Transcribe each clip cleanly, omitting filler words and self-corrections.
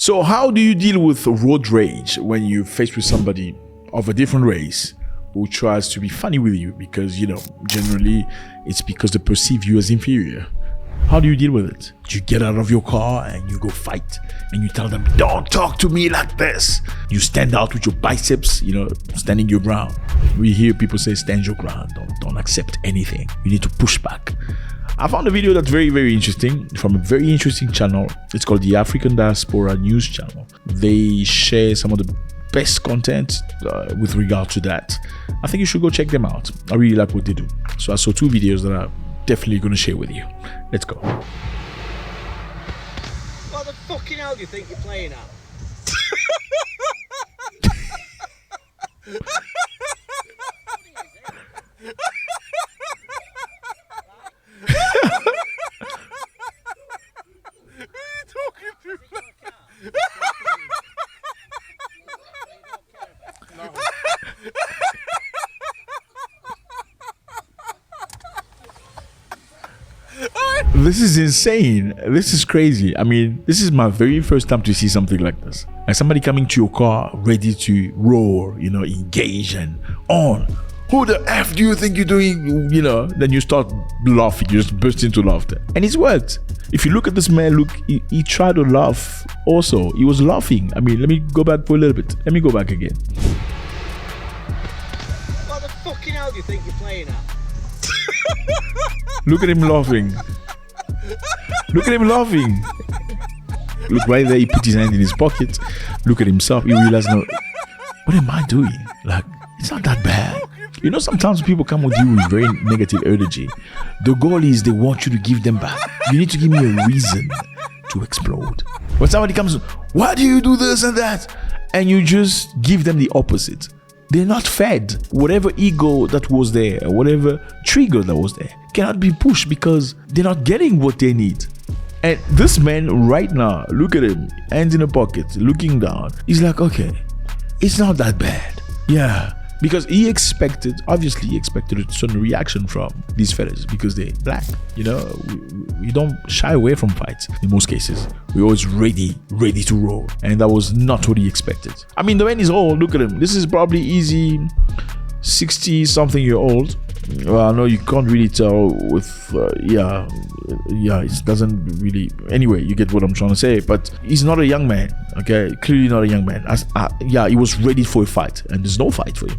So how do you deal with road rage when you're faced with somebody of a different race who tries to be funny with you? Because, you know, generally it's because they perceive you as inferior. How do you deal with it? Do you get out of your car and you go fight and you tell them, don't talk to me like this? You stand out with your biceps, you know, standing your ground. We hear people say, stand your ground. Don't accept anything. You need to push back. I found a video that's very, very interesting from a very interesting channel. It's called the African Diaspora News Channel. They share some of the best content with regard to that. I think you should go check them out. I really like what they do. So I saw 2 videos that I'm definitely going to share with you. Let's go. What the fucking hell do you think you're playing at? This is insane. This is crazy. I mean, this is my very first time to see something like this. Like somebody coming to your car ready to roar, you know, engage and on. Who the F do you think you're doing? You know, then you start laughing. You just burst into laughter. And it's worked. If you look at this man, look, he tried to laugh also. He was laughing. I mean, let me go back for a little bit. Let me go back again. What the fucking hell do you think you're playing at? Look at him laughing. Look at him laughing. Look right there, he put his hand in his pocket. Look at himself, he realized, no, what am I doing? Like, it's not that bad. You know, sometimes people come with you with very negative energy. The goal is they want you to give them back. You need to give me a reason to explode. When somebody comes, why do you do this and that? And you just give them the opposite. They're not fed. Whatever ego that was there, whatever trigger that was there, cannot be pushed because they're not getting what they need. And this man right now, look at him, hands in the pocket, looking down. He's like, okay, it's not that bad. Yeah, because obviously he expected a certain reaction from these fellas because they're black. You know, we don't shy away from fights in most cases. We're always ready to roll. And that was not what he expected. I mean, the man is old. Look at him. This is probably easy 60-something-year-old. Well, I know you can't really tell with, it doesn't really, anyway, you get what I'm trying to say, but he's not a young man, okay? Clearly not a young man. He was ready for a fight, and there's no fight for him.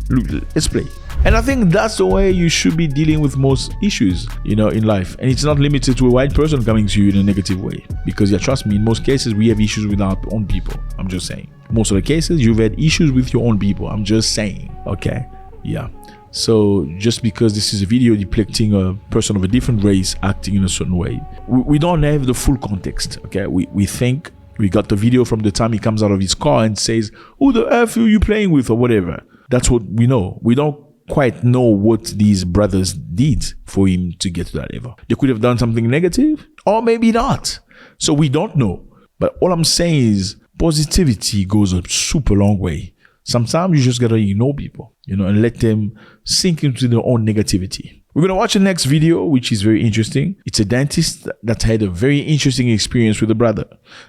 Look, let's play. And I think that's the way you should be dealing with most issues, you know, in life. And it's not limited to a white person coming to you in a negative way. Because, yeah, trust me, in most cases, we have issues with our own people. I'm just saying. Most of the cases, you've had issues with your own people. I'm just saying, okay? Yeah. So just because this is a video depicting a person of a different race acting in a certain way, we don't have the full context, okay? We think we got the video from the time he comes out of his car and says, who the F are you playing with or whatever. That's what we know. We don't quite know what these brothers did for him to get to that level. They could have done something negative or maybe not. So we don't know. But all I'm saying is positivity goes a super long way. Sometimes you just gotta ignore people, you know, and let them sink into their own negativity. We're gonna watch the next video, which is very interesting. It's a dentist that had a very interesting experience with a brother.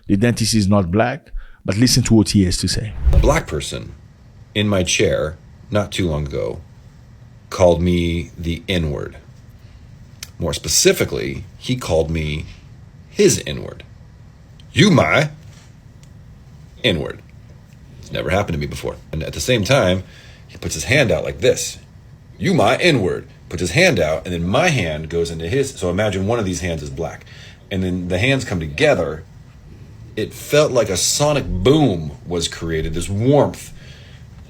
The dentist is not black, but listen to what he has to say. A black person in my chair not too long ago called me the N-word. More specifically, he called me his N-word. You my N-word. Never happened to me before. And at the same time, he puts his hand out like this. You my N-word. Puts his hand out, and then my hand goes into his. So imagine one of these hands is black. And then the hands come together. It felt like a sonic boom was created. This warmth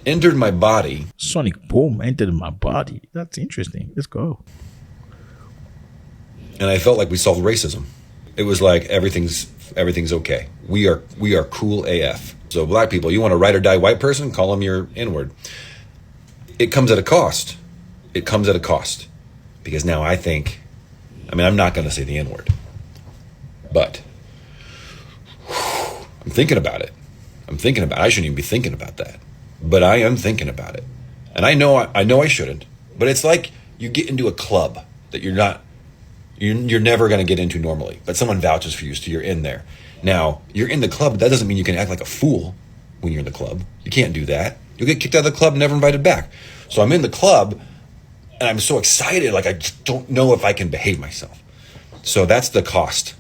entered my body. Sonic boom entered my body. That's interesting. Let's go. And I felt like we solved racism. It was like everything's okay. We are cool AF. So black people, you want a ride or die white person? Call them your N-word. It comes at a cost. It comes at a cost. Because now I'm not going to say the N-word. But I'm thinking about it. I shouldn't even be thinking about that. But I am thinking about it. And I know I shouldn't. But it's like you get into a club that you're you're never going to get into normally, but someone vouches for you, so you're in there. Now, you're in the club, but that doesn't mean you can act like a fool when you're in the club. You can't do that. You'll get kicked out of the club, never invited back. So I'm in the club, and I'm so excited, like I just don't know if I can behave myself. So that's the cost.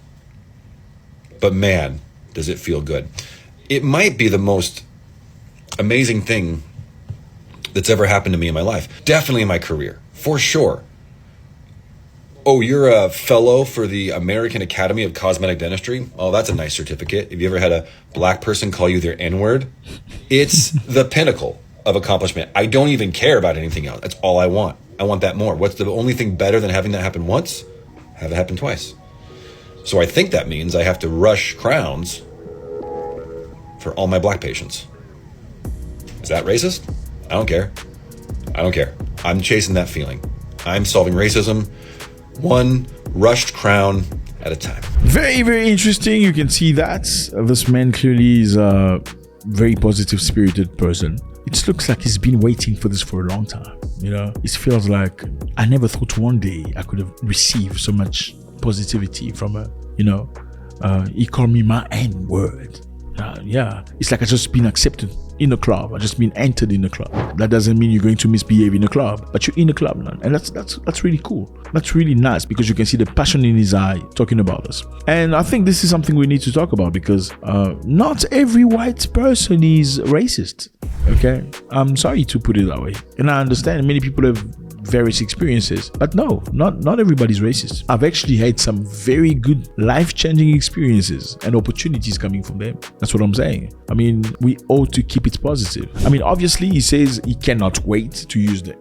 But man, does it feel good. It might be the most amazing thing that's ever happened to me in my life. Definitely in my career, for sure. Oh, you're a fellow for the American Academy of Cosmetic Dentistry? Oh, that's a nice certificate. Have you ever had a black person call you their N-word? It's the pinnacle of accomplishment. I don't even care about anything else. That's all I want. I want that more. What's the only thing better than having that happen once? Have it happen twice. So I think that means I have to rush crowns for all my black patients. Is that racist? I don't care. I don't care. I'm chasing that feeling. I'm solving racism one rushed crown at a time. Very, very interesting. You can see that this man clearly is a very positive spirited person. It looks like he's been waiting for this for a long time. You know, it feels like I never thought one day I could have received so much positivity from a, he called me my N-word. Yeah, it's like I just been accepted in the club. I just been entered in the club. That doesn't mean you're going to misbehave in the club, but you're in the club now, and that's really cool. That's really nice because you can see the passion in his eye talking about this. And I think this is something we need to talk about because not every white person is racist. Okay, I'm sorry to put it that way, and I understand many people have various experiences, but no, not everybody's racist. I've actually had some very good life-changing experiences and opportunities coming from them. That's what I'm saying. I mean, we ought to keep it positive. I mean, obviously he says he cannot wait to use the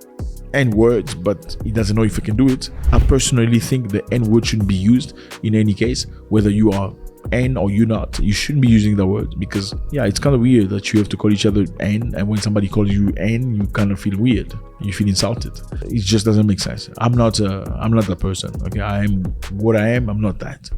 N-word, but he doesn't know if he can do it. I personally think the N-word shouldn't be used in any case, whether you are N or you're not. You shouldn't be using that word because it's kind of weird that you have to call each other N, and when somebody calls you N, you kind of feel weird. You feel insulted. It just doesn't make sense. I'm not that person. Okay, I am what I am. I'm not that.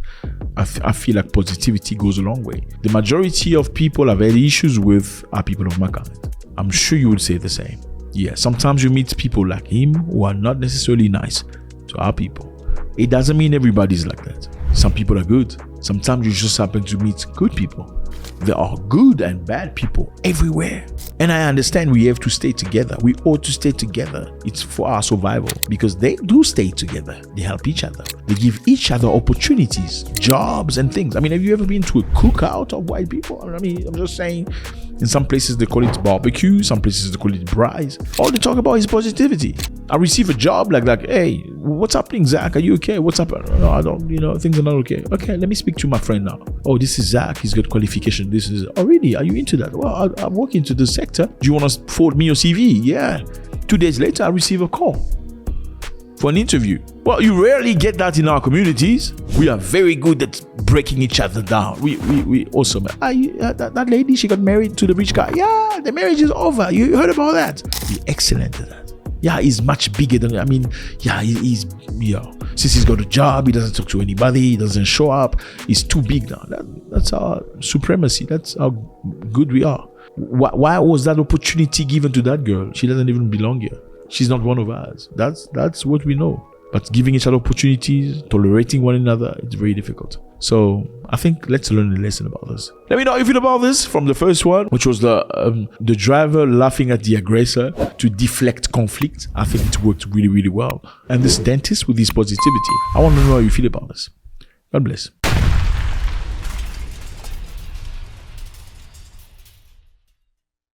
I feel like positivity goes a long way. The majority of people I've had issues with are people of my kind. I'm sure you would say the same. Yeah, sometimes you meet people like him who are not necessarily nice to our people. It doesn't mean everybody's like that. Some people are good. Sometimes you just happen to meet good people. There are good and bad people everywhere. And I understand we have to stay together. We ought to stay together. It's for our survival because they do stay together. They help each other. They give each other opportunities, jobs and things. I mean, have you ever been to a cookout of white people? I mean, I'm just saying, in some places they call it barbecue, some places they call it braais. All they talk about is positivity. I receive a job like, hey, what's happening, Zack? Are you okay? What's up? No, I don't, things are not okay. Okay, let me speak to my friend now. Oh, this is Zack. He's got qualification. This is, oh, really? Are you into that? Well, I'm working into this sector. Do you want to forward me your CV? Yeah. 2 days later, I receive a call for an interview. Well, you rarely get that in our communities. We are very good at breaking each other down. We awesome. That lady, she got married to the rich guy. Yeah, the marriage is over. You heard about that? We're excellent at that. Yeah, he's much bigger than, he's, since he's got a job, he doesn't talk to anybody, he doesn't show up, he's too big now. That's our supremacy. That's how good we are. Why was that opportunity given to that girl? She doesn't even belong here. She's not one of us. That's what we know. But giving each other opportunities, tolerating one another, it's very difficult. So I think let's learn a lesson about this. Let me know how you feel about this from the first one, which was the driver laughing at the aggressor to deflect conflict. I think it worked really, really well. And this dentist with his positivity. I want to know how you feel about this. God bless.